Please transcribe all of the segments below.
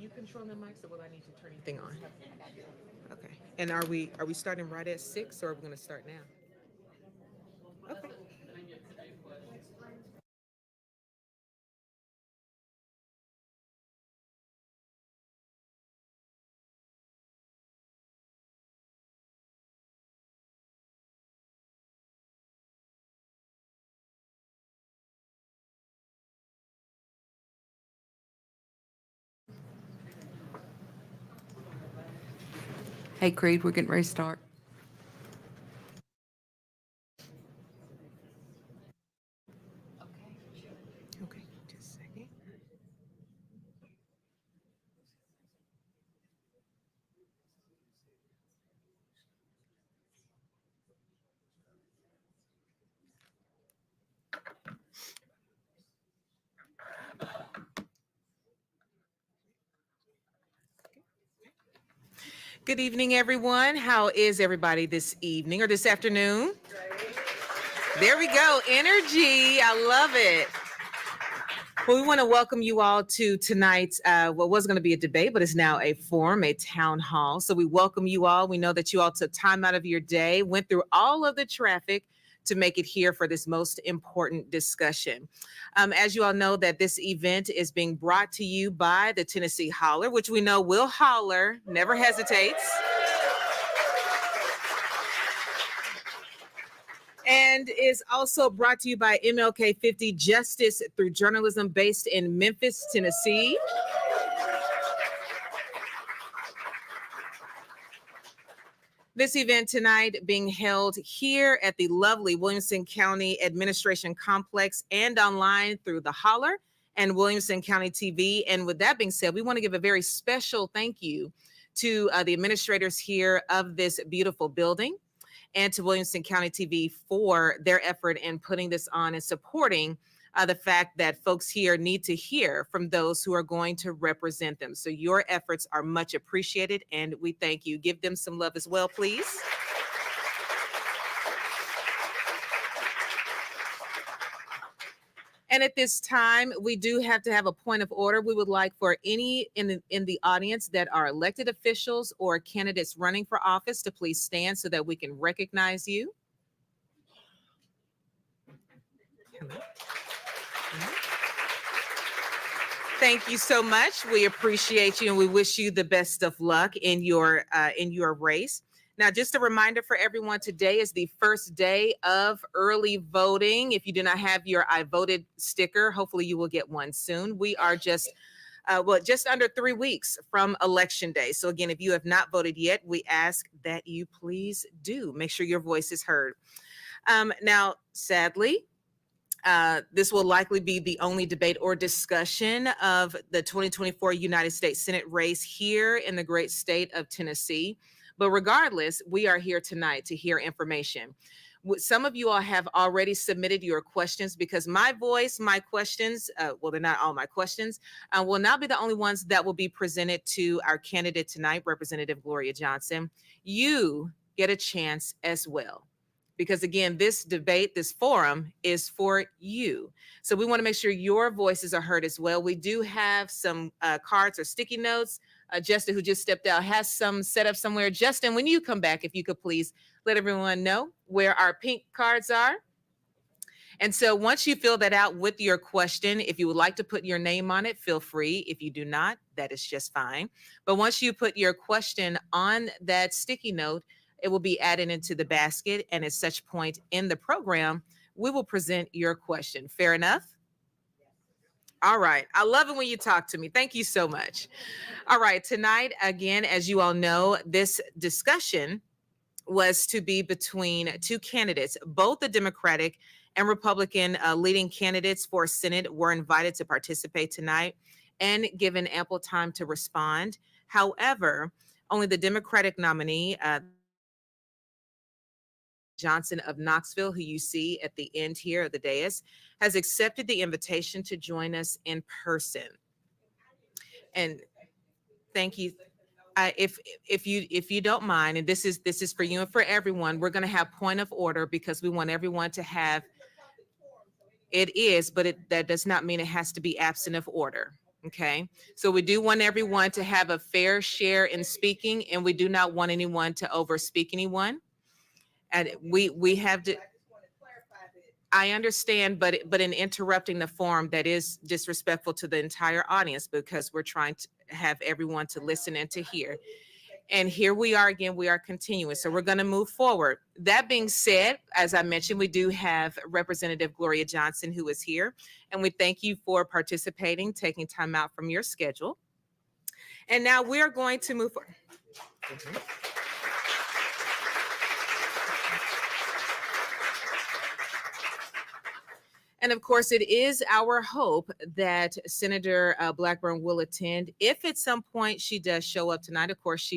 you controlling the mics, or will I need to turn anything on? Okay. And are we starting right at 6, or are we going to start now? Okay. Hey, Creed, we're getting ready to start. Okay. Just a second. Good evening, everyone. How is everybody this evening or this afternoon? There we go. Energy. I love it. Well, we want to welcome you all to tonight's, what was going to be a debate, but is now a forum, a town hall. So we welcome you all. We know that you all took time out of your day, went through all of the traffic to make it here for this most important discussion. As you all know, that this event is being brought to you by the Tennessee Holler, which we know will holler, never hesitates. And is also brought to you by MLK 50 Justice Through Journalism, based in Memphis, Tennessee. This event tonight being held here at the lovely Williamson County Administration Complex and online through the Holler and Williamson County TV. And with that being said, we want to give a very special thank you to the administrators here of this beautiful building, and to Williamson County TV for their effort in putting this on and supporting the fact that folks here need to hear from those who are going to represent them. So your efforts are much appreciated, and we thank you. Give them some love as well, please. And at this time, we do have to have a point of order. We would like for any in the audience that are elected officials or candidates running for office to please stand so that we can recognize you. Thank you so much. We appreciate you, and we wish you the best of luck in your race. Now, just a reminder for everyone, today is the first day of early voting. If you do not have your I voted sticker, hopefully you will get one soon. We are just under 3 weeks from Election Day. So again, if you have not voted yet, we ask that you please do. Make sure your voice is heard. Now, sadly, this will likely be the only debate or discussion of the 2024 United States Senate race here in the great state of Tennessee. But regardless, we are here tonight to hear information. Some of you all have already submitted your questions, because my voice, my questions, well, they're not all my questions, will not be the only ones that will be presented to our candidate tonight, Representative Gloria Johnson. You get a chance as well, because again, this debate, this forum is for you. So we want to make sure your voices are heard as well. We do have some cards or sticky notes. Justin, who just stepped out, has some set up somewhere. Justin, when you come back, if you could please let everyone know where our pink cards are. And so once you fill that out with your question, if you would like to put your name on it, feel free. If you do not, that is just fine. But once you put your question on that sticky note, it will be added into the basket. And at such point in the program, we will present your question. Fair enough? All right. I love it when you talk to me. Thank you so much. All right. Tonight, again, as you all know, this discussion was to be between two candidates. Both the Democratic and Republican leading candidates for Senate were invited to participate tonight and given ample time to respond. However, only the Democratic nominee, Johnson of Knoxville, who you see at the end here of the dais, has accepted the invitation to join us in person. And thank you. If you don't mind, and this is for you and for everyone, we're going to have point of order, because we want everyone to have. It is, but that does not mean it has to be absent of order. Okay, so we do want everyone to have a fair share in speaking, and we do not want anyone to overspeak anyone. And we have to. I understand, but in interrupting the forum, that is disrespectful to the entire audience because we're trying to have everyone to listen and to hear. And here we are again, we are continuing. So we're going to move forward. That being said, as I mentioned, we do have Representative Gloria Johnson who is here. And we thank you for participating, taking time out from your schedule. And now we are going to move forward. And of course, it is our hope that Senator Blackburn will attend. If at some point she does show up tonight, of course,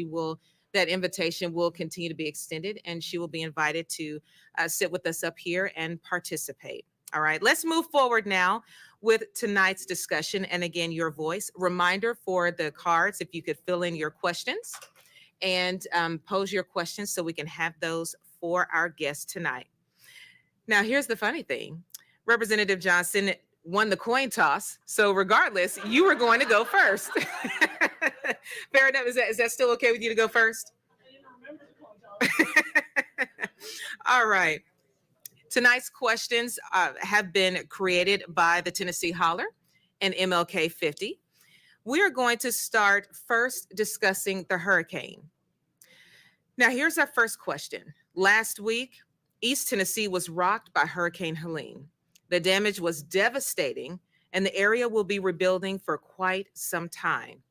that invitation will continue to be extended and she will be invited to sit with us up here and participate. All right, let's move forward now with tonight's discussion. And again, your voice. Reminder for the cards, if you could fill in your questions and pose your questions so we can have those for our guests tonight. Now, here's the funny thing. Representative Johnson won the coin toss. So regardless, you were going to go first. Fair enough. Is that still okay with you to go first? I didn't remember the coin toss. All right. Tonight's questions have been created by the Tennessee Holler and MLK 50. We are going to start first discussing the hurricane. Now, here's our first question. Last week, East Tennessee was rocked by Hurricane Helene. The damage was devastating, and the area will be rebuilding for quite some time.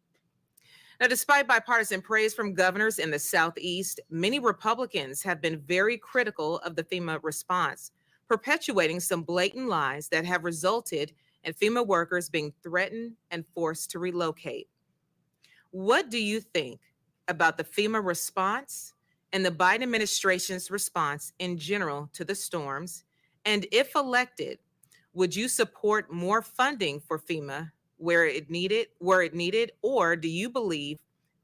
Now, despite bipartisan praise from governors in the Southeast, many Republicans have been very critical of the FEMA response, perpetuating some blatant lies that have resulted in FEMA workers being threatened and forced to relocate. What do you think about the FEMA response and the Biden administration's response in general to the storms? And if elected, would you support more funding for FEMA where it needed, or do you believe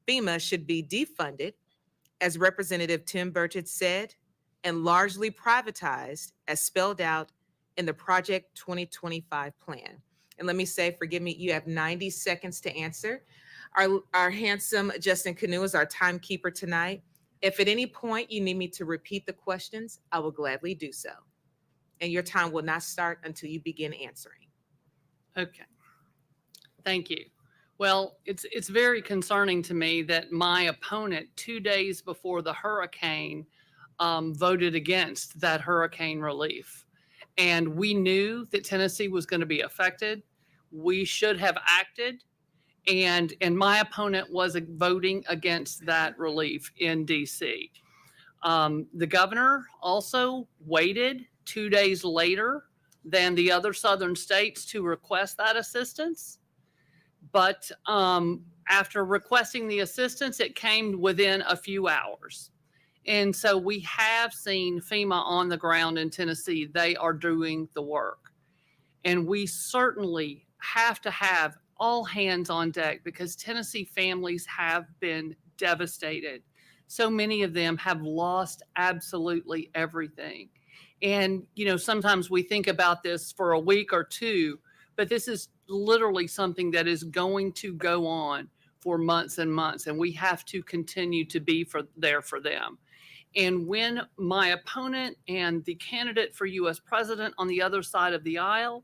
FEMA should be defunded, as Representative Tim Burchett said, and largely privatized as spelled out in the Project 2025 plan? And let me say, forgive me, you have 90 seconds to answer. Our handsome Justin Canoe is our timekeeper tonight. If at any point you need me to repeat the questions, I will gladly do so. And your time will not start until you begin answering. Okay. Thank you. Well, it's very concerning to me that my opponent 2 days before the hurricane voted against that hurricane relief. And we knew that Tennessee was going to be affected. We should have acted. And my opponent was voting against that relief in DC. The governor also waited 2 days later than the other southern states to request that assistance. But after requesting the assistance, it came within a few hours. And so we have seen FEMA on the ground in Tennessee. They are doing the work. And we certainly have to have all hands on deck because Tennessee families have been devastated. So many of them have lost absolutely everything. And, you know, sometimes we think about this for a week or two, but this is literally something that is going to go on for months and months. And we have to continue to be there for them. And when my opponent and the candidate for US president on the other side of the aisle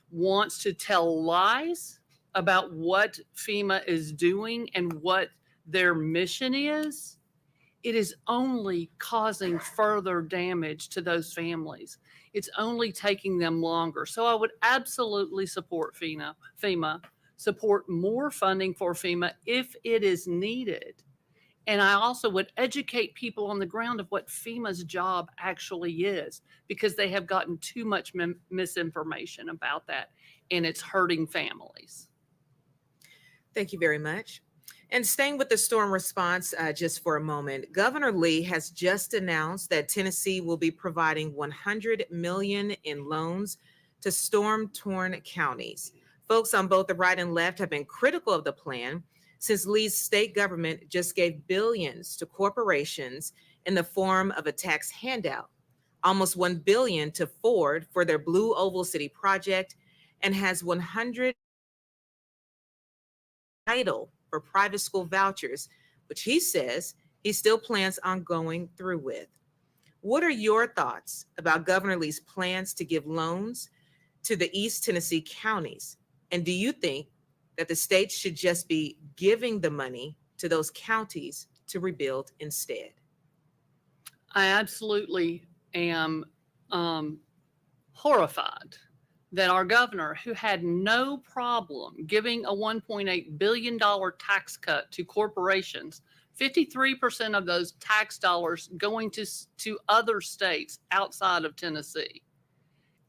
wants to tell lies about what FEMA is doing and what their mission is, it is only causing further damage to those families. It's only taking them longer. So I would absolutely support FEMA, support more funding for FEMA if it is needed. And I also would educate people on the ground of what FEMA's job actually is, because they have gotten too much misinformation about that, and it's hurting families. Thank you very much. And staying with the storm response just for a moment, Governor Lee has just announced that Tennessee will be providing $100 million in loans to storm-torn counties. Folks on both the right and left have been critical of the plan, since Lee's state government just gave billions to corporations in the form of a tax handout, almost $1 billion to Ford for their Blue Oval City project, and has $100 title for private school vouchers, which he says he still plans on going through with. What are your thoughts about Governor Lee's plans to give loans to the East Tennessee counties? And do you think that the state should just be giving the money to those counties to rebuild instead? I absolutely am horrified that our governor, who had no problem giving a $1.8 billion tax cut to corporations, 53% of those tax dollars going to other states outside of Tennessee,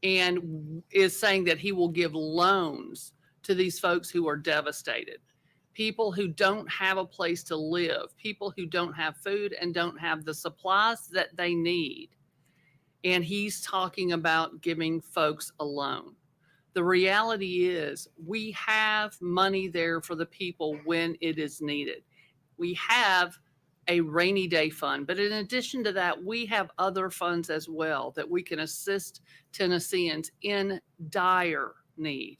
and is saying that he will give loans to these folks who are devastated, people who don't have a place to live, people who don't have food and don't have the supplies that they need. And he's talking about giving folks a loan. The reality is we have money there for the people when it is needed. We have a rainy day fund, but in addition to that, we have other funds as well that we can assist Tennesseans in dire need.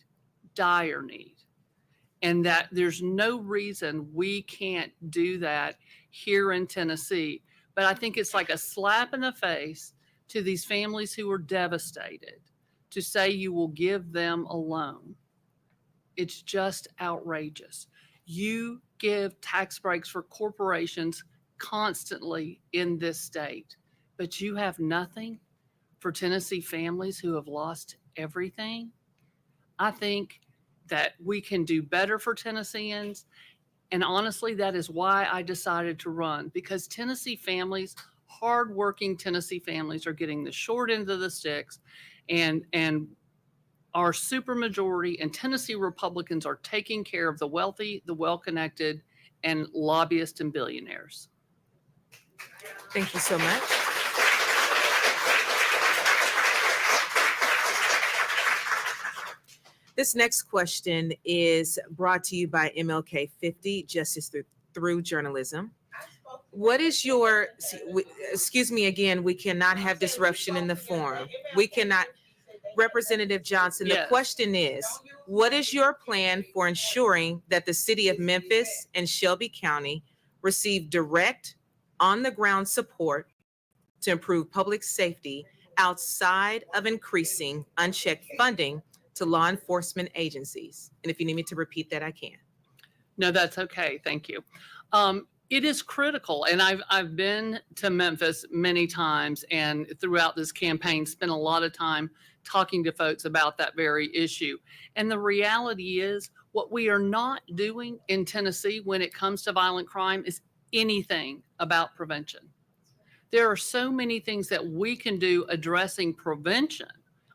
And that there's no reason we can't do that here in Tennessee. But I think it's like a slap in the face to these families who are devastated to say you will give them a loan. It's just outrageous. You give tax breaks for corporations constantly in this state, but you have nothing for Tennessee families who have lost everything. I think that we can do better for Tennesseans. And honestly, that is why I decided to run, because Tennessee families, hardworking Tennessee families, are getting the short end of the sticks, and our supermajority and Tennessee Republicans are taking care of the wealthy, the well-connected, and lobbyists and billionaires. Thank you so much. This next question is brought to you by MLK 50, Justice Through Journalism. What is your, excuse me again, we cannot have disruption in the forum. We cannot, Representative Johnson, Yes. The question is, what is your plan for ensuring that the city of Memphis and Shelby County receive direct, on-the-ground support to improve public safety outside of increasing unchecked funding to law enforcement agencies? And if you need me to repeat that, I can. No, that's okay. Thank you. It is critical. And I've been to Memphis many times, and throughout this campaign, spent a lot of time talking to folks about that very issue. And the reality is, what we are not doing in Tennessee when it comes to violent crime is anything about prevention. There are so many things that we can do addressing prevention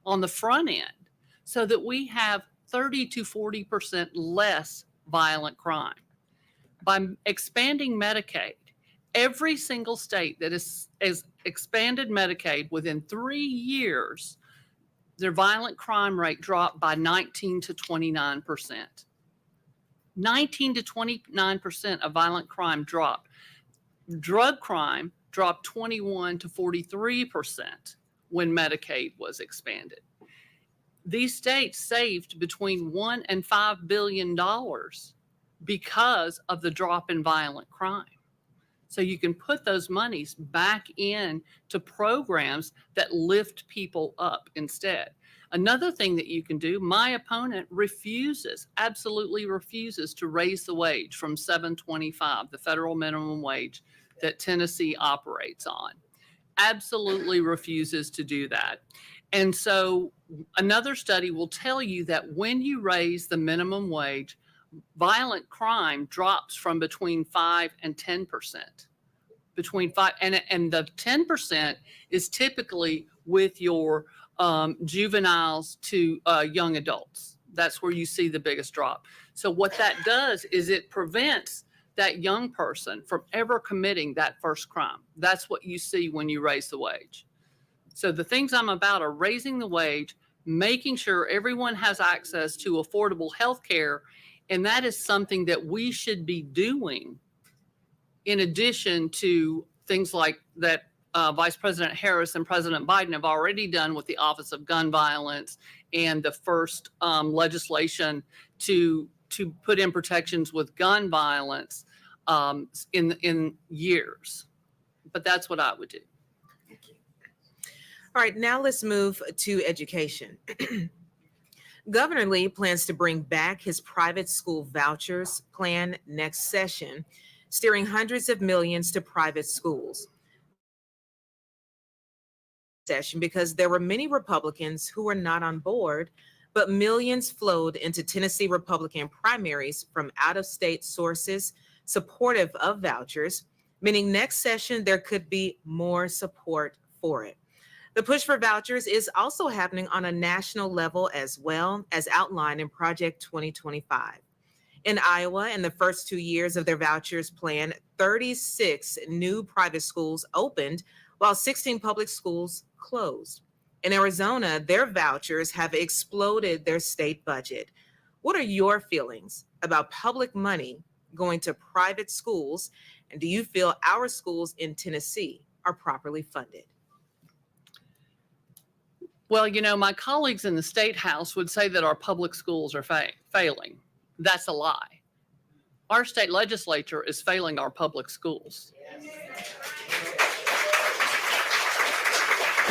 on the front end so that we have 30 to 40% less violent crime. By expanding Medicaid, every single state that has expanded Medicaid within 3 years, their violent crime rate dropped by 19 to 29%. 19 to 29% of violent crime dropped. Drug crime dropped 21 to 43% when Medicaid was expanded. These states saved between $1 and $5 billion because of the drop in violent crime. So you can put those monies back in to programs that lift people up instead. Another thing that you can do, my opponent absolutely refuses to raise the wage from $7.25, the federal minimum wage that Tennessee operates on. Absolutely refuses to do that. And so another study will tell you that when you raise the minimum wage, violent crime drops from between 5 and 10%. Between 5 and the 10% is typically with your juveniles to young adults. That's where you see the biggest drop. So what that does is it prevents that young person from ever committing that first crime. That's what you see when you raise the wage. So the things I'm about are raising the wage, making sure everyone has access to affordable health care. And that is something that we should be doing in addition to things like that Vice President Harris and President Biden have already done with the Office of Gun Violence and the first legislation to to put in protections with gun violence in years. But that's what I would do. All right, now let's move to education. Governor Lee plans to bring back his private school vouchers plan next session, steering hundreds of millions to private schools. Because there were many Republicans who were not on board, but millions flowed into Tennessee Republican primaries from out-of-state sources supportive of vouchers, meaning next session there could be more support for it. The push for vouchers is also happening on a national level as well, as outlined in Project 2025. In Iowa, in the first 2 years of their vouchers plan, 36 new private schools opened while 16 public schools closed. In Arizona, their vouchers have exploded their state budget. What are your feelings about public money going to private schools? And do you feel our schools in Tennessee are properly funded? Well, you know, my colleagues in the State House would say that our public schools are failing. That's a lie. Our state legislature is failing our public schools.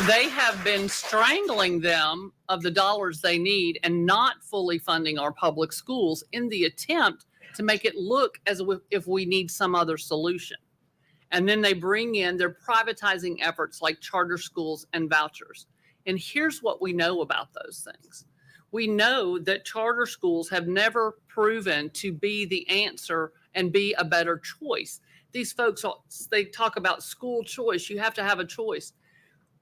They have been strangling them of the dollars they need and not fully funding our public schools in the attempt to make it look as if we need some other solution. And then they bring in their privatizing efforts like charter schools and vouchers. And here's what we know about those things. We know that charter schools have never proven to be the answer and be a better choice. These folks, they talk about school choice. You have to have a choice.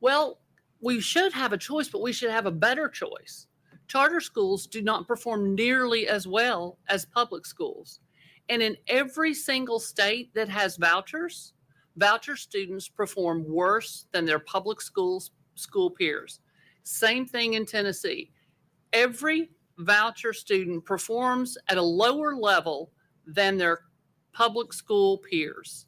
Well, we should have a choice, but we should have a better choice. Charter schools do not perform nearly as well as public schools. And in every single state that has vouchers, voucher students perform worse than their public school peers. Same thing in Tennessee. Every voucher student performs at a lower level than their public school peers.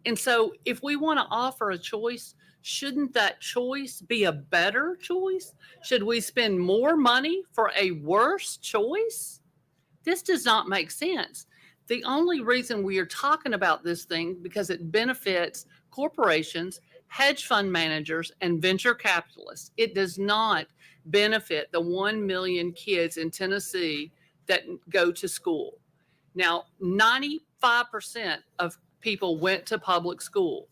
And so if we want to offer a choice, shouldn't that choice be a better choice? Should we spend more money for a worse choice? This does not make sense. The only reason we are talking about this thing because it benefits corporations, hedge fund managers, and venture capitalists. It does not benefit the 1 million kids in Tennessee that go to school. Now, 95% of people went to public school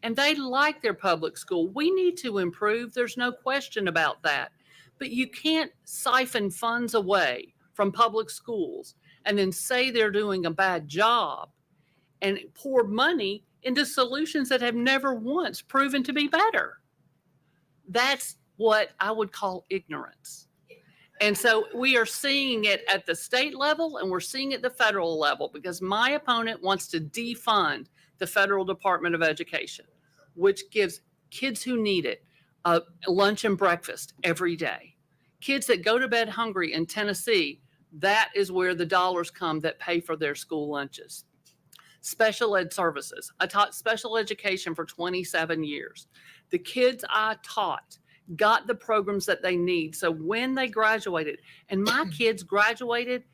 and they like their public school. We need to improve. There's no question about that. But you can't siphon funds away from public schools and then say they're doing a bad job and pour money into solutions that have never once proven to be better. That's what I would call ignorance. And so we are seeing it at the state level and we're seeing it at the federal level because my opponent wants to defund the Federal Department of Education, which gives kids who need it lunch and breakfast every day. Kids that go to bed hungry in Tennessee, that is where the dollars come that pay for their school lunches. Special ed services. I taught special education for 27 years. The kids I taught got the programs that they need. So when they graduated, and my kids graduated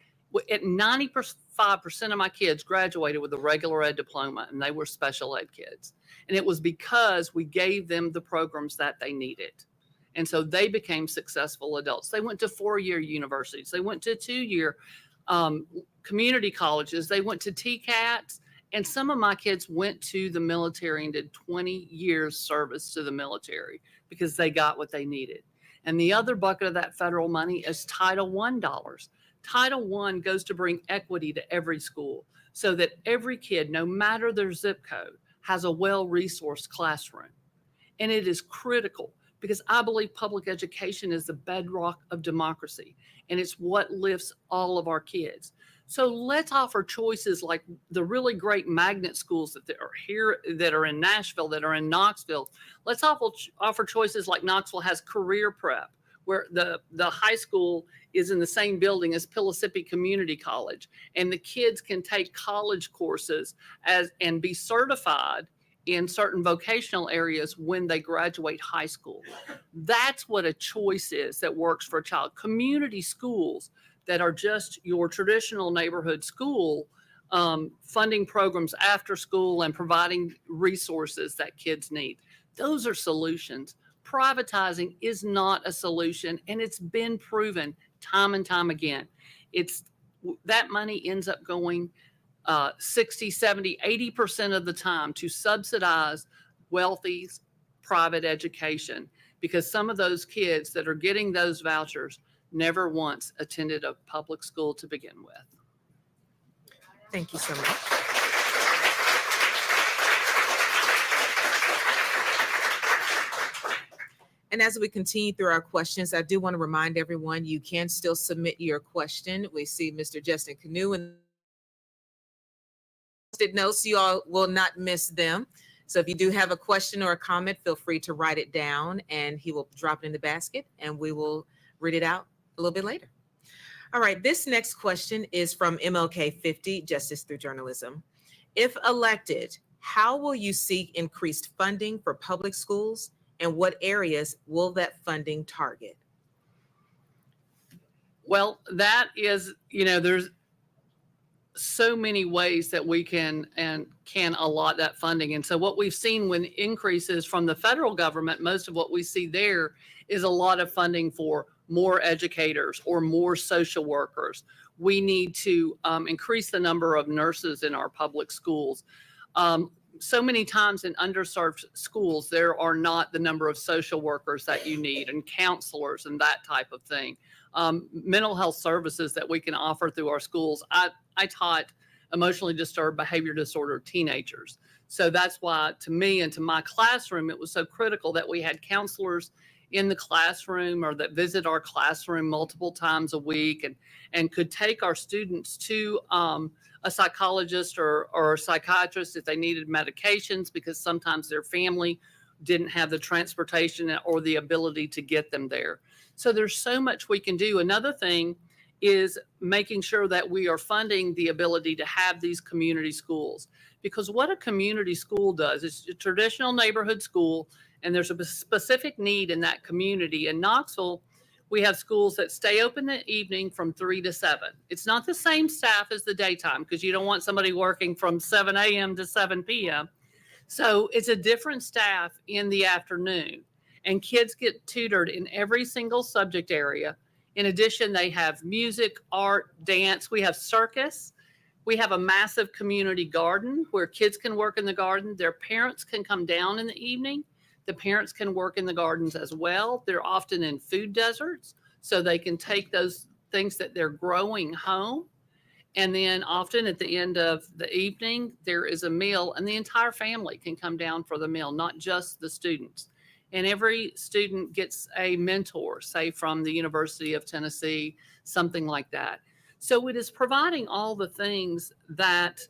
at 95% of my kids graduated with a regular ed diploma and they were special ed kids. And it was because we gave them the programs that they needed. And so they became successful adults. They went to 4-year universities. They went to 2-year community colleges. They went to TCATs. And some of my kids went to the military and did 20 years service to the military because they got what they needed. And the other bucket of that federal money is Title I dollars. Title I goes to bring equity to every school so that every kid, no matter their zip code, has a well-resourced classroom. And it is critical because I believe public education is the bedrock of democracy and it's what lifts all of our kids. So let's offer choices like the really great magnet schools that are here, that are in Nashville, that are in Knoxville. Let's offer choices like Knoxville has career prep, where the high school is in the same building as Pellissippi Community College. And the kids can take college courses and be certified in certain vocational areas when they graduate high school. That's what a choice is that works for a child. Community schools that are just your traditional neighborhood school, funding programs after school and providing resources that kids need. Those are solutions. Privatizing is not a solution, and it's been proven time and time again. That money ends up going 60, 70, 80% of the time to subsidize wealthy's private education, because some of those kids that are getting those vouchers never once attended a public school to begin with. Thank you so much. And as we continue through our questions, I do want to remind everyone you can still submit your question. We see Mr. Justin Canoe and notes, you all will not miss them. So if you do have a question or a comment, feel free to write it down and he will drop it in the basket and we will read it out a little bit later. All right, this next question is from MLK 50, Justice Through Journalism. If elected, how will you seek increased funding for public schools and what areas will that funding target? Well, that is, there's so many ways that we can allot that funding. And so what we've seen when increases from the federal government, most of what we see there is a lot of funding for more educators or more social workers. We need to increase the number of nurses in our public schools. So many times in underserved schools, there are not the number of social workers that you need and counselors and that type of thing. Mental health services that we can offer through our schools. I taught emotionally disturbed, behavior disordered teenagers. So that's why, to me and to my classroom, it was so critical that we had counselors in the classroom or that visit our classroom multiple times a week and could take our students to a psychologist or a psychiatrist if they needed medications, because sometimes their family didn't have the transportation or the ability to get them there. So there's so much we can do. Another thing is making sure that we are funding the ability to have these community schools, because what a community school does is a traditional neighborhood school, and there's a specific need in that community. In Knoxville, we have schools that stay open in the evening from 3 to 7. It's not the same staff as the daytime, because you don't want somebody working from 7 a.m. to 7 p.m. So it's a different staff in the afternoon, and kids get tutored in every single subject area. In addition, they have music, art, dance. We have circus. We have a massive community garden where kids can work in the garden. Their parents can come down in the evening. The parents can work in the gardens as well. They're often in food deserts, so they can take those things that they're growing home. And then often at the end of the evening, there is a meal, and the entire family can come down for the meal, not just the students. And every student gets a mentor, say from the University of Tennessee, something like that. So it is providing all the things that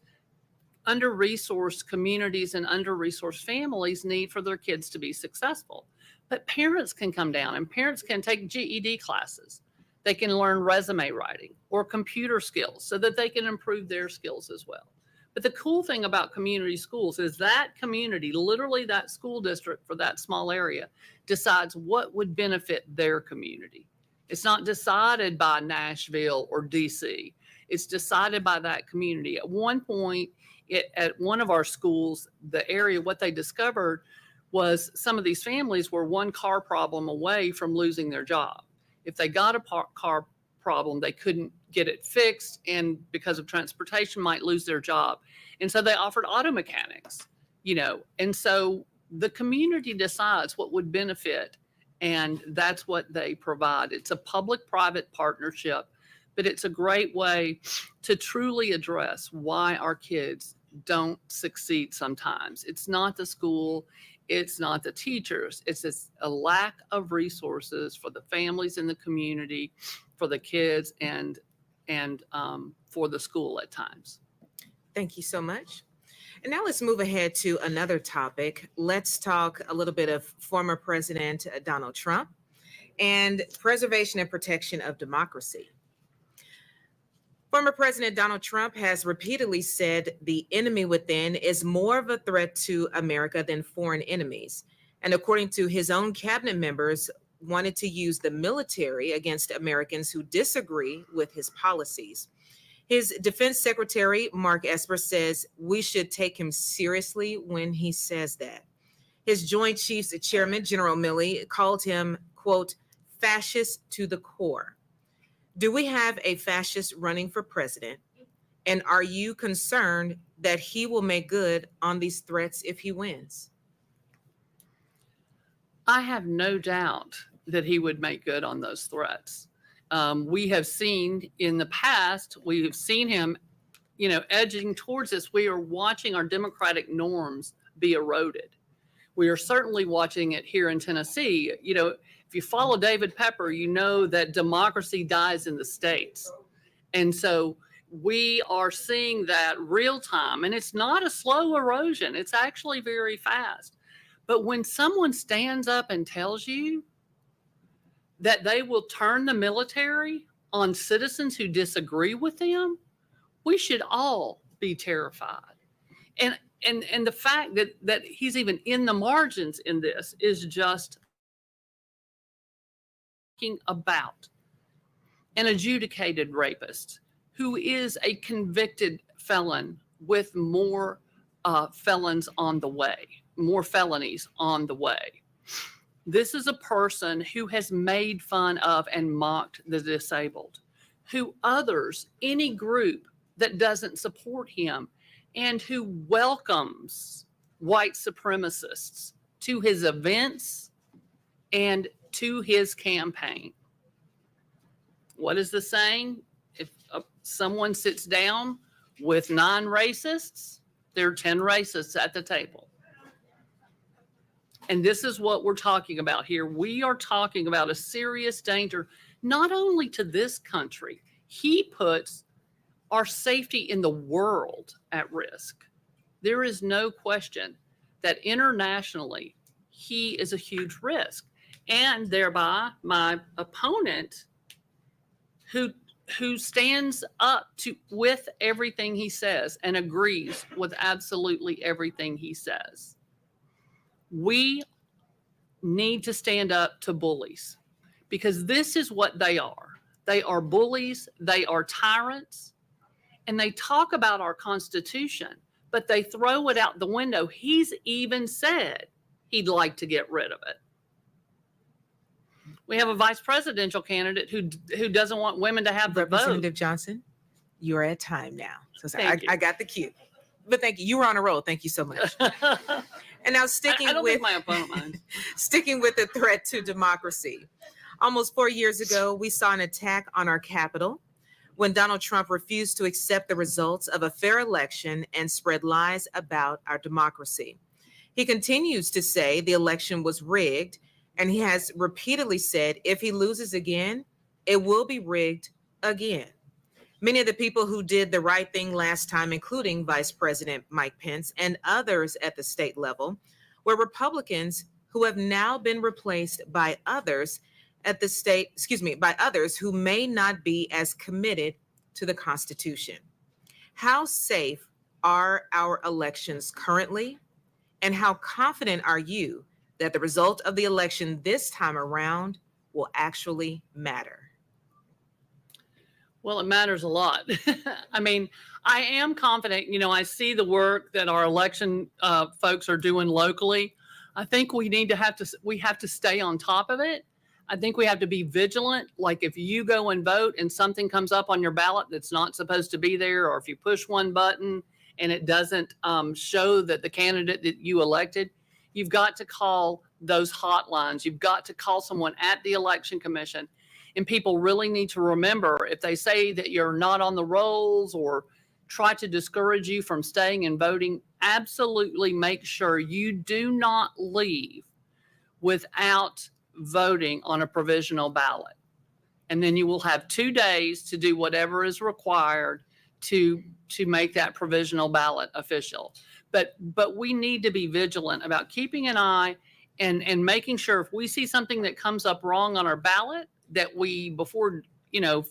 under-resourced communities and under-resourced families need for their kids to be successful. But parents can come down and parents can take GED classes. They can learn resume writing or computer skills so that they can improve their skills as well. But the cool thing about community schools is that community, literally that school district for that small area, decides what would benefit their community. It's not decided by Nashville or DC. It's decided by that community. At one point, at one of our schools, the area, what they discovered was some of these families were one car problem away from losing their job. If they got a car problem, they couldn't get it fixed, and because of transportation might lose their job. And so they offered auto mechanics, and so the community decides what would benefit, and that's what they provide. It's a public-private partnership, but it's a great way to truly address why our kids don't succeed sometimes. It's not the school, it's not the teachers, it's just a lack of resources for the families in the community, for the kids, and for the school at times. Thank you so much. And now let's move ahead to another topic. Let's talk a little bit of former President Donald Trump and preservation and protection of democracy. Former President Donald Trump has repeatedly said the enemy within is more of a threat to America than foreign enemies. And according to his own cabinet members, wanted to use the military against Americans who disagree with his policies. His defense secretary, Mark Esper, says we should take him seriously when he says that. His Joint Chiefs Chairman, General Milley, called him, quote, fascist to the core. Do we have a fascist running for president? And are you concerned that he will make good on these threats if he wins? I have no doubt that he would make good on those threats. We have seen in the past, we have seen him, edging towards us. We are watching our democratic norms be eroded. We are certainly watching it here in Tennessee. If you follow David Pepper, you know that democracy dies in the states. And so we are seeing that real time, and it's not a slow erosion. It's actually very fast. But when someone stands up and tells you that they will turn the military on citizens who disagree with them, we should all be terrified. And the fact that he's even in the margins in this is just talking about an adjudicated rapist who is a convicted felon with more felons on the way, more felonies on the way. This is a person who has made fun of and mocked the disabled, who others, any group that doesn't support him, and who welcomes white supremacists to his events and to his campaign. What is the saying? If someone sits down with 9 racists, there are 10 racists at the table. And this is what we're talking about here. We are talking about a serious danger, not only to this country. He puts our safety in the world at risk. There is no question that internationally, he is a huge risk. And thereby, my opponent, who stands up with everything he says and agrees with absolutely everything he says. We need to stand up to bullies, because this is what they are. They are bullies, they are tyrants, and they talk about our Constitution, but they throw it out the window. He's even said he'd like to get rid of it. We have a vice presidential candidate who doesn't want women to have the vote. Representative Johnson, you're at time now. So sorry, Thank you. I got the cue. But thank you. You were on a roll. Thank you so much. And now sticking I don't with think my opponent minds. sticking with the threat to democracy. Almost 4 years ago, we saw an attack on our Capitol when Donald Trump refused to accept the results of a fair election and spread lies about our democracy. He continues to say the election was rigged, and he has repeatedly said if he loses again, it will be rigged again. Many of the people who did the right thing last time, including Vice President Mike Pence and others at the state level, were Republicans who have now been replaced by others at the state, by others who may not be as committed to the Constitution. How safe are our elections currently? And how confident are you that the result of the election this time around will actually matter? Well, it matters a lot. I mean, I am confident. I see the work that our election folks are doing locally. I think we have to stay on top of it. I think we have to be vigilant. Like if you go and vote and something comes up on your ballot that's not supposed to be there, or if you push one button and it doesn't show that the candidate that you elected, you've got to call those hotlines. You've got to call someone at the election commission. And people really need to remember, if they say that you're not on the rolls or try to discourage you from staying and voting, absolutely make sure you do not leave without voting on a provisional ballot. And then you will have 2 days to do whatever is required to make that provisional ballot official. But we need to be vigilant about keeping an eye and making sure if we see something that comes up wrong on our ballot, that we, before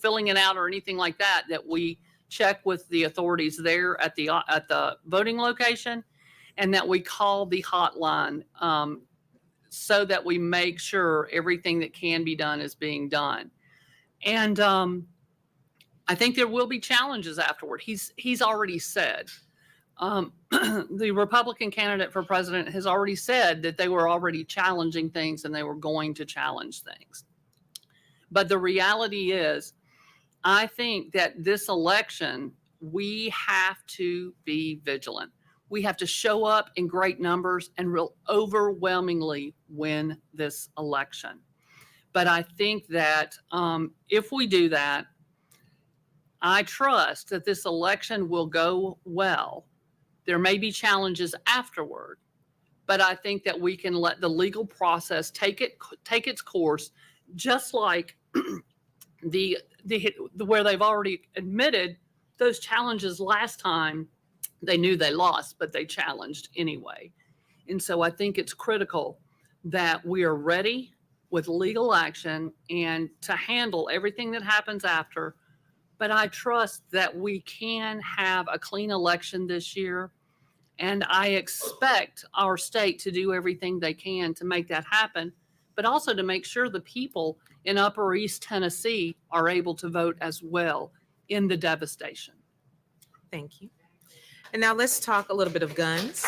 filling it out or anything like that, that we check with the authorities there at the voting location, and that we call the hotline so that we make sure everything that can be done is being done. And I think there will be challenges afterward. He's already said, the Republican candidate for president has already said that they were already challenging things and they were going to challenge things. But the reality is, I think that this election, we have to be vigilant. We have to show up in great numbers and real overwhelmingly win this election. But I think that if we do that, I trust that this election will go well. There may be challenges afterward, but I think that we can let the legal process take its course, just like where they've already admitted those challenges last time. They knew they lost, but they challenged anyway. And so I think it's critical that we are ready with legal action and to handle everything that happens after. But I trust that we can have a clean election this year. And I expect our state to do everything they can to make that happen, but also to make sure the people in Upper East Tennessee are able to vote as well in the devastation. Thank you. And now let's talk a little bit of guns.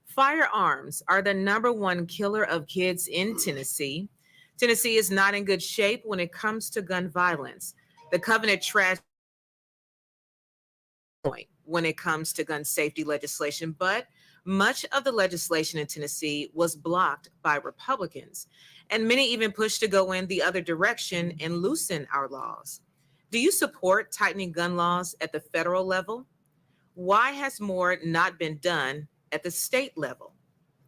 Firearms are the #1 killer of kids in Tennessee. Tennessee is not in good shape when it comes to gun violence. The Covenant trash point when it comes to gun safety legislation, but much of the legislation in Tennessee was blocked by Republicans, and many even pushed to go in the other direction and loosen our laws. Do you support tightening gun laws at the federal level? Why has more not been done at the state level?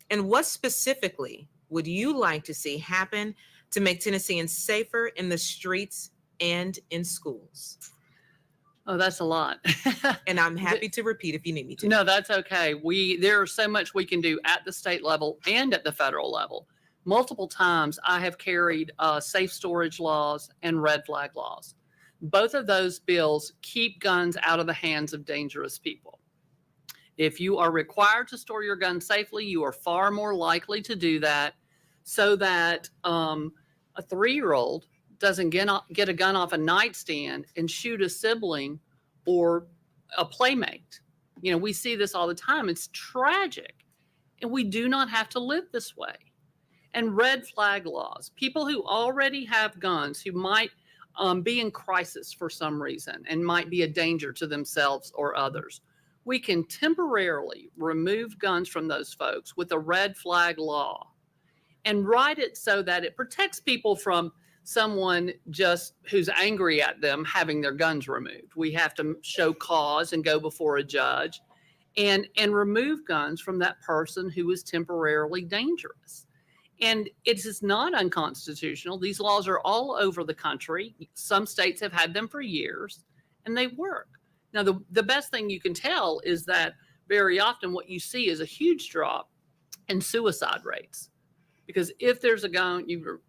And what specifically would you like to see happen to make Tennesseans safer in the streets and in schools? Oh, that's a lot. And I'm happy to repeat if you need me to. No, that's okay. There's so much we can do at the state level and at the federal level. Multiple times I have carried safe storage laws and red flag laws. Both of those bills keep guns out of the hands of dangerous people. If you are required to store your gun safely, you are far more likely to do that, so that a 3-year-old doesn't get a gun off a nightstand and shoot a sibling or a playmate. You know, we see this all the time. It's tragic. And we do not have to live this way. And red flag laws, people who already have guns, who might be in crisis for some reason and might be a danger to themselves or others. We can temporarily remove guns from those folks with a red flag law and write it so that it protects people from someone just who's angry at them having their guns removed. We have to show cause and go before a judge and remove guns from that person who is temporarily dangerous. And it is not unconstitutional. These laws are all over the country. Some states have had them for years and they work. Now, the best thing you can tell is that very often what you see is a huge drop in suicide rates. Because if there's a gun, you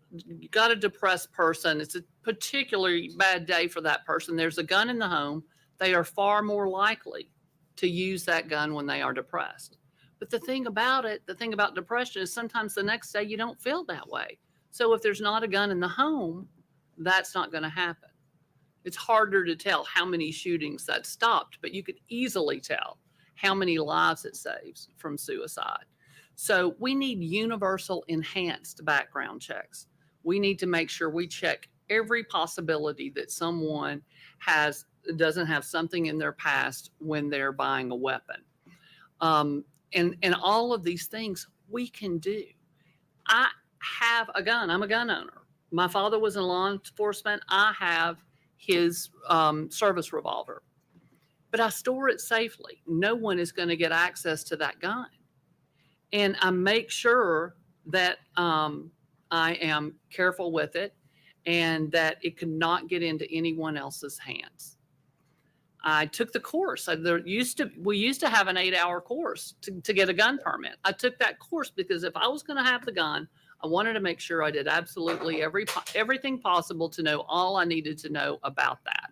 got a depressed person, it's a particularly bad day for that person, there's a gun in the home, they are far more likely to use that gun when they are depressed. But the thing about depression is sometimes the next day you don't feel that way. So if there's not a gun in the home, that's not going to happen. It's harder to tell how many shootings that stopped, but you could easily tell how many lives it saves from suicide. So we need universal enhanced background checks. We need to make sure we check every possibility that someone doesn't have something in their past when they're buying a weapon. And all of these things we can do. I have a gun. I'm a gun owner. My father was in law enforcement. I have his service revolver, but I store it safely. No one is going to get access to that gun. And I make sure that I am careful with it and that it could not get into anyone else's hands. I took the course. We used to have an 8-hour course to get a gun permit. I took that course because if I was going to have the gun, I wanted to make sure I did absolutely everything possible to know all I needed to know about that.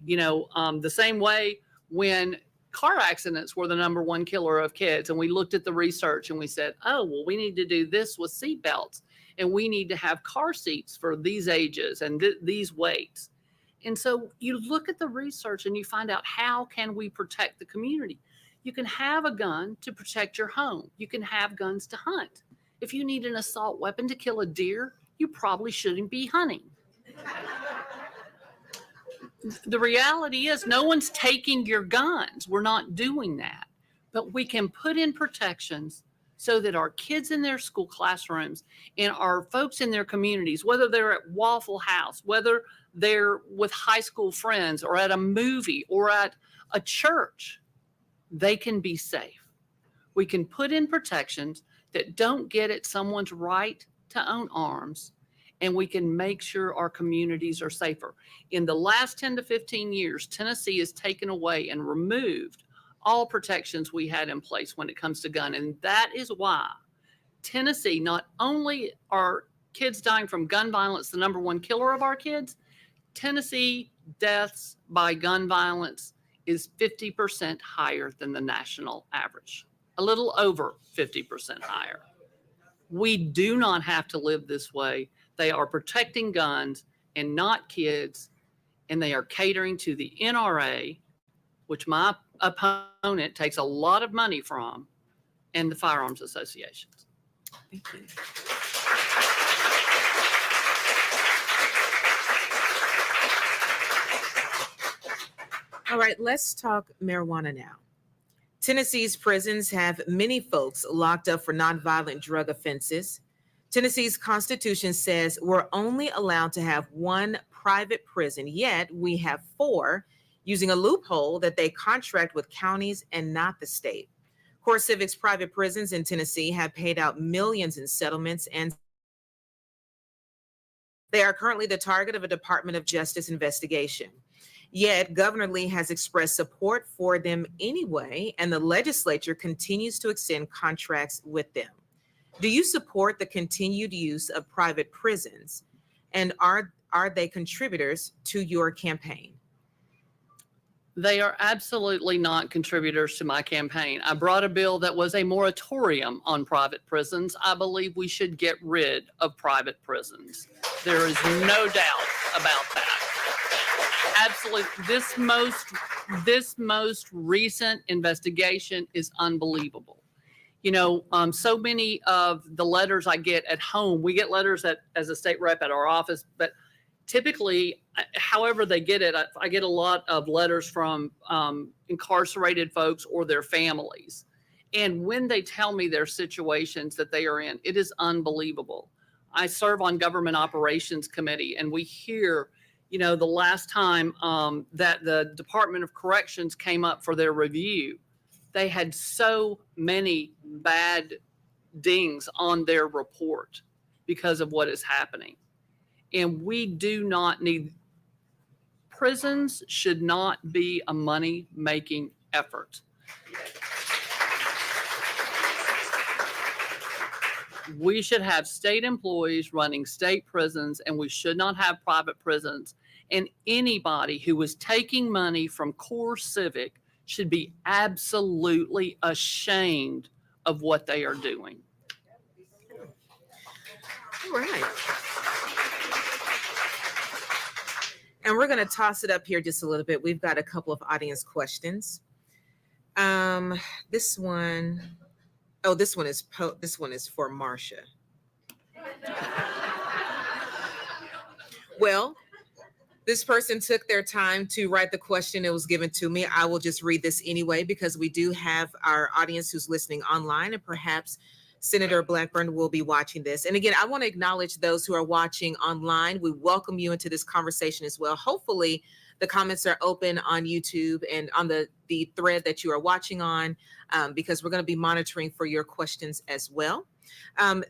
You know, the same way when car accidents were the number one killer of kids. And we looked at the research and we said, oh, well, we need to do this with seat belts, and we need to have car seats for these ages and these weights. And so you look at the research and you find out, how can we protect the community? You can have a gun to protect your home. You can have guns to hunt. If you need an assault weapon to kill a deer, you probably shouldn't be hunting. The reality is no one's taking your guns. We're not doing that. But we can put in protections so that our kids in their school classrooms and our folks in their communities, whether they're at Waffle House, whether they're with high school friends or at a movie or at a church, they can be safe. We can put in protections that don't get at someone's right to own arms, and we can make sure our communities are safer. In the last 10 to 15 years, Tennessee has taken away and removed all protections we had in place when it comes to gun. And that is why Tennessee, not only are kids dying from gun violence the number one killer of our kids, Tennessee deaths by gun violence is 50% higher than the national average, a little over 50% higher. We do not have to live this way. They are protecting guns and not kids, and they are catering to the NRA, which my opponent takes a lot of money from, and the firearms associations. Thank you. All right, let's talk marijuana now. Tennessee's prisons have many folks locked up for nonviolent drug offenses. Tennessee's Constitution says we're only allowed to have one private prison, yet we have four, using a loophole that they contract with counties and not the state. CoreCivic's private prisons in Tennessee have paid out millions in settlements, and they are currently the target of a Department of Justice investigation. Yet Governor Lee has expressed support for them anyway, and the legislature continues to extend contracts with them. Do you support the continued use of private prisons, and are they contributors to your campaign? They are absolutely not contributors to my campaign. I brought a bill that was a moratorium on private prisons. I believe we should get rid of private prisons. There is no doubt about that. Absolutely. This most recent investigation is unbelievable. You know, so many of the letters I get at home, we get letters as a state rep at our office, but typically, however they get it, I get a lot of letters from incarcerated folks or their families. And when they tell me their situations that they are in, it is unbelievable. I serve on Government Operations Committee, and we hear, you know, the last time that the Department of Corrections came up for their review, they had so many bad dings on their report because of what is happening. And we do not need, prisons should not be a money-making effort. We should have state employees running state prisons, and we should not have private prisons. And anybody who is taking money from CoreCivic should be absolutely ashamed of what they are doing. All right. And we're going to toss it up here just a little bit. We've got a couple of audience questions. This one is for Marsha. Well, this person took their time to write the question. It was given to me. I will just read this anyway, because we do have our audience who's listening online, and perhaps Senator Blackburn will be watching this. And again, I want to acknowledge those who are watching online. We welcome you into this conversation as well. Hopefully the comments are open on YouTube and on the thread that you are watching on, because we're going to be monitoring for your questions as well.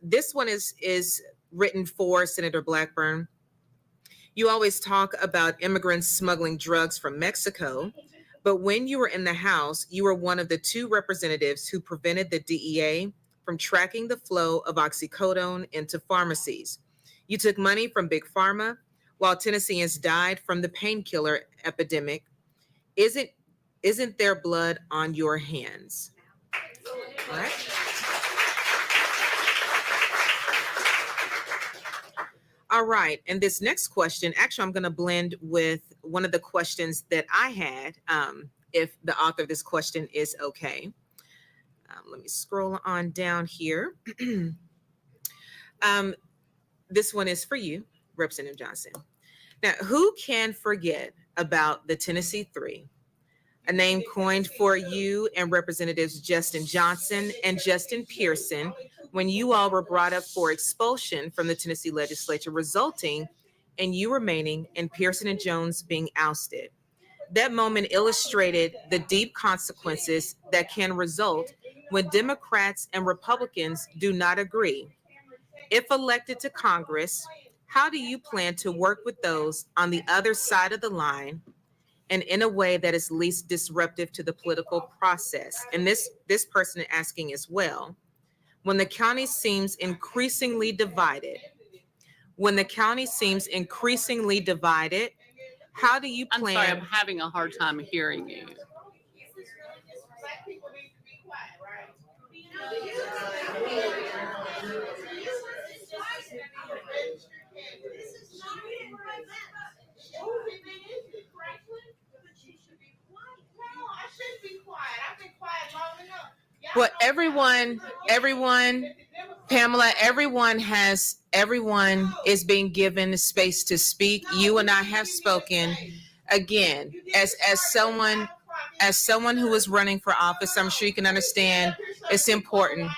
This one is written for Senator Blackburn. You always talk about immigrants smuggling drugs from Mexico, but when you were in the House, you were one of the two representatives who prevented the DEA from tracking the flow of oxycodone into pharmacies. You took money from Big Pharma while Tennesseans died from the painkiller epidemic. Isn't Isn't there blood on your hands? All right. All right. And this next question, actually, I'm going to blend with one of the questions that I had, if the author of this question is okay. Let me scroll on down here. This one is for you, Representative Johnson. Now, who can forget about the Tennessee Three, a name coined for you and Representatives Justin Johnson and Justin Pearson when you all were brought up for expulsion from the Tennessee legislature, resulting in you remaining and Pearson and Jones being ousted. That moment illustrated the deep consequences that can result when Democrats and Republicans do not agree. If elected to Congress, how do you plan to work with those on the other side of the line and in a way that is least disruptive to the political process? And this person is asking as well, when the county seems increasingly divided, how do you I'm plan? sorry, I'm having a hard time hearing you. Well, everyone, Pamela, everyone is being given space to speak. You and I have spoken. Again, as someone who is running for office, I'm sure you can understand it's important.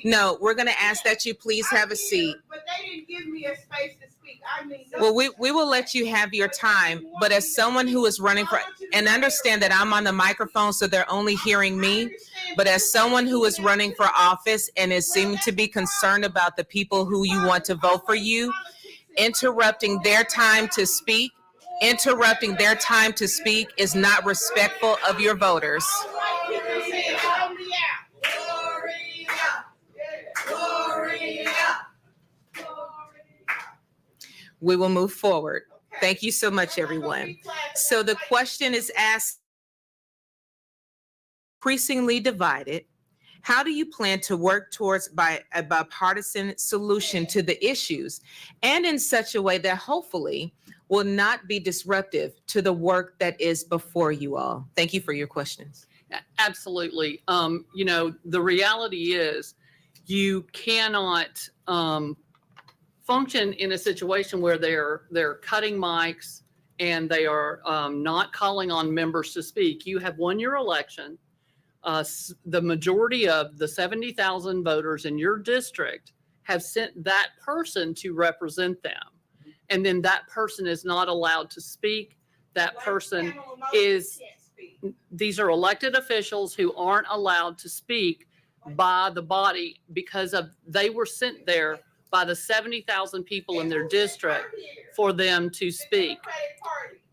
No, we're going to ask that you please have a seat. But they didn't give me a space to speak. I mean, well, we will let you have your time. But as someone who is running for, and understand that I'm on the microphone, so they're only hearing me. But as someone who is running for office and is seeming to be concerned about the people who you want to vote for you, interrupting their time to speak is not respectful of your voters. We will move forward. Thank you so much, everyone. So the question is asked, increasingly divided, how do you plan to work towards a bipartisan solution to the issues, and in such a way that hopefully will not be disruptive to the work that is before you all? Thank you for your questions. Absolutely. The reality is you cannot function in a situation where they're cutting mics and they are not calling on members to speak. You have won your election. The majority of the 70,000 voters in your district have sent that person to represent them. And then that person is not allowed to speak. That person these are elected officials who aren't allowed to speak by the body because they were sent there by the 70,000 people in their district for them to speak.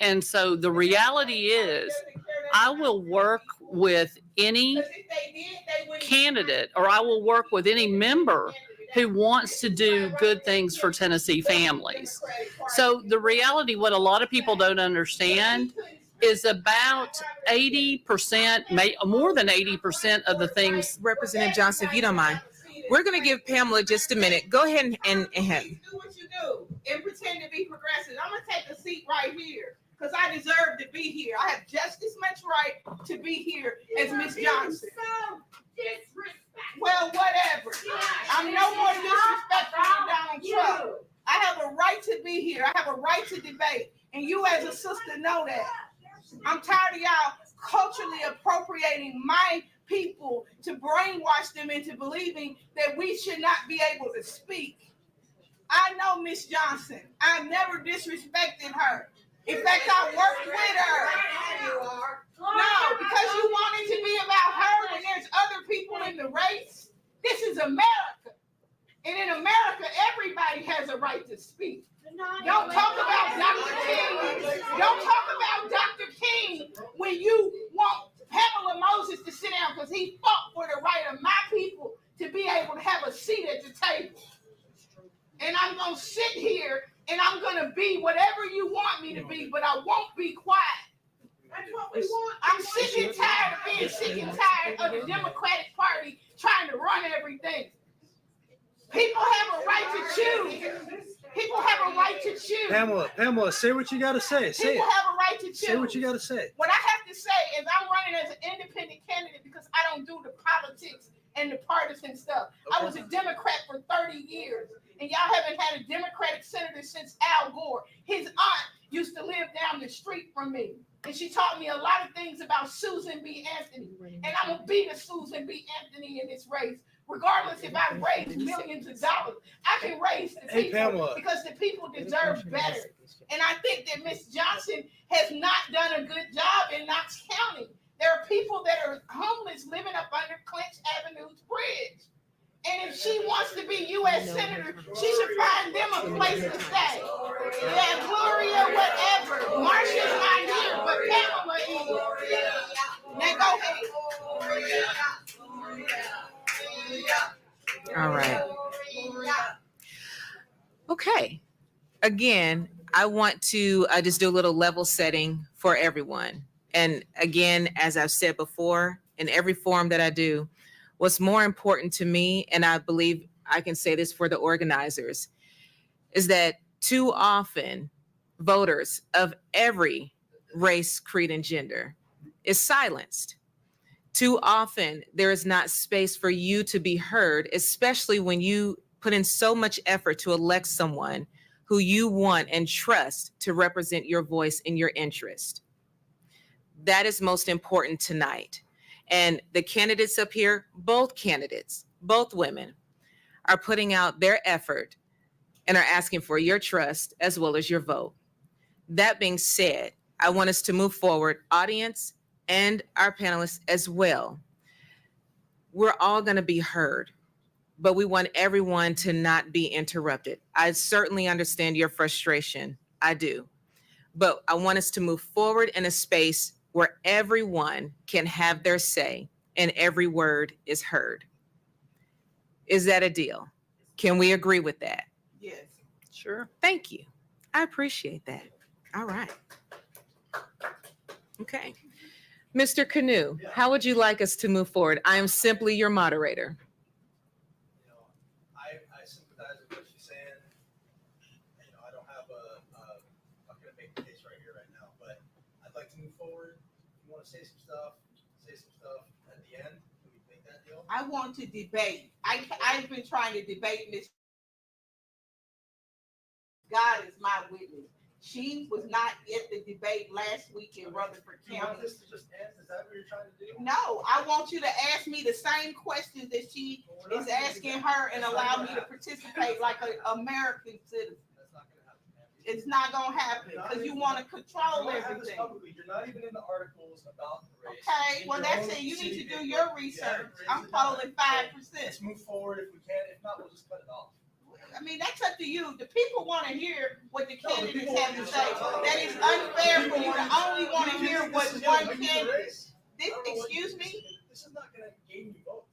And so the reality is, I will work with any candidate, or I will work with any member who wants to do good things for Tennessee families. So the reality, what a lot of people don't understand, is about 80%, more than 80% of the things. Representative Johnson, if you don't mind, we're going to give Pamela just a minute. Go ahead and do what you do and pretend to be progressive. I'm going to take a seat right here because I deserve to be here. I have just as much right to be here as Miss Johnson. Well, whatever. I'm no more disrespectful than Donald Trump. I have a right to be here. I have a right to debate. And you as a sister know that. I'm tired of y'all culturally appropriating my people to brainwash them into believing that we should not be able to speak. I know Miss Johnson. I never disrespected her. In fact, I worked with her. No, because you want it to be about her when there's other people in the race. This is America. And in America, everybody has a right to speak. Don't talk about Dr. King. Don't talk about Dr. King when you want Pamela Moses to sit down because he fought for the right of my people to be able to have a seat at the table. And I'm going to sit here and I'm going to be whatever you want me to be, but I won't be quiet. That's what we want. I'm sick and tired of being sick and tired of the Democratic Party trying to run everything. People have a right to choose. People have a right to choose. Pamela, say what you got to say. Say People it. have a right to choose. Say what you got to say. What I have to say is I'm running as an independent candidate because I don't do the politics and the partisan stuff. I was a Democrat for 30 years, and y'all haven't had a Democratic senator since Al Gore. His aunt used to live down the street from me, and she taught me a lot of things about Susan B. Anthony, and I'm going to be the Susan B. Anthony in this race. Regardless if I raise millions of dollars, I can raise the people Pamela. because the people deserve better. And I think that Ms. Johnson has not done a good job in Knox County. There are people that are homeless living up under Clinch Avenue's bridge. And if she wants to be U.S. Senator, she should find them a place to stay. Yeah, Gloria, whatever. Marsha's not here, but Pamela is. Now go ahead. All right. Okay. Again, I want to just do a little level setting for everyone. And again, as I've said before, in every forum that I do, what's more important to me, and I believe I can say this for the organizers, is that too often voters of every race, creed, and gender is silenced. Too often, there is not space for you to be heard, especially when you put in so much effort to elect someone who you want and trust to represent your voice and your interest. That is most important tonight. And the candidates up here, both candidates, both women, are putting out their effort and are asking for your trust as well as your vote. That being said, I want us to move forward, audience and our panelists as well. We're all going to be heard, but we want everyone to not be interrupted. I certainly understand your frustration. I do. But I want us to move forward in a space where everyone can have their say and every word is heard. Is that a deal? Can we agree with that? Yes. Sure. Thank you. I appreciate that. All right. Okay. Mr. Canoe, how would you like us to move forward? I am simply your moderator. You know, I sympathize with what she's saying. You know, I don't have I'm going to make the case right here, right now, but I'd like to move forward. If you want to say some stuff at the end. Can we make that deal? I want to debate. I've been trying to debate Miss. God is my witness. She was not at the debate last week in Rutherford You want County. this to just end? Is that what you're trying to do? No, I want you to ask me the same questions that she is asking her and allow me to participate like an American citizen. That's not going to happen. It's not gonna happen because you want to control everything. You're not even in the articles about the race. Okay, well, that's it. You need to do your research. I'm polling 5%. Let's move forward if we can. If not, we'll just cut it off. I mean, that's up to you. The people want to hear what the candidates have to say. That is unfair for you to only want to hear what one candidate. Excuse me? This is not going to gain you votes.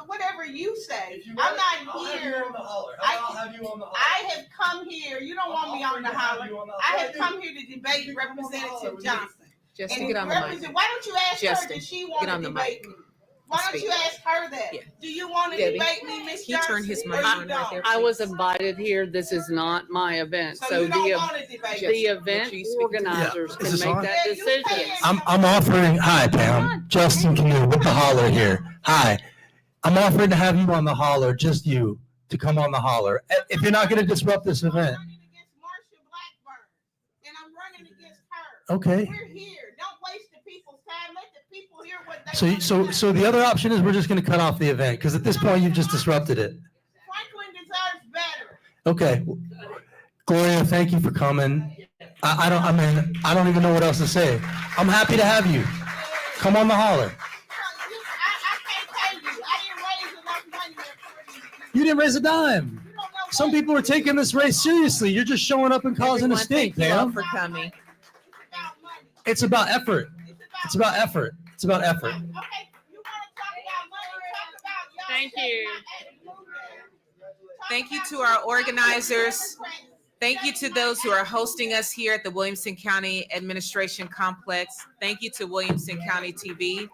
Whatever you say. If you I'm want, not I'll here. have you on the holler. I'll have you on the holler. I have come here. You don't want me on the holler. I have come here to debate Representative Johnson. Just to And get on the mic. why don't you ask her, Justin, does she want get on to the debate mic. me? Why don't Speak. you ask her that? Yeah. Do you want to Debbie, debate me, Miss he Johnson? turned his or mic you on right don't? there. I was invited here. This is not my event. So So you don't the want to debate Justin, me? event Make sure you speak into the- organizers Yeah. can Is this make on? that Yeah, you decision. paying- I'm offering, hi Pam, Justin Canoe with the holler here. Hi, I'm offering to have you on the holler, just you, to come on the holler. If you're not going to disrupt this event. I'm running against Marsha Blackburn, and I'm running against her. Okay. We're here. Don't waste the people's time. Let the people hear what they want to So say. the other option is we're just going to cut off the event because at this point you've just disrupted it. Franklin deserves better. Okay. Gloria, thank you for coming. I don't even know what else to say. I'm happy to have you. Come on the holler. I can't pay you. I didn't raise enough money there for you. You didn't raise a dime. You don't know Some what- people are taking this race seriously. You're just showing up and causing a Everyone, stink, thank you all Pam. for coming. It's about money. It's about effort. It's about effort. It's about effort. Okay, you want to talk about money? Talk about y'all. Thank taking you. my ass blue there. Talk Thank you about to our the organizers. Democrats Thank you to those who are hosting us here at the Williamson County Administration Complex. Thank you to Williamson County TV.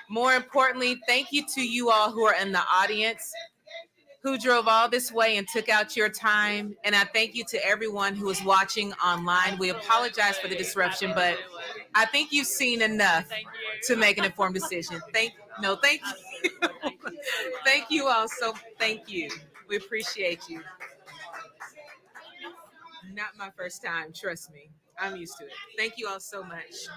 More importantly, thank you to you all who are in the audience, who drove all this way and took out your time. And I thank you to everyone who is watching online. We apologize for the disruption, but I think you've seen enough to make an informed decision. Thank you. Thank you all. So thank you. We appreciate you. Not my first time, trust me. I'm used to it. Thank you all so much.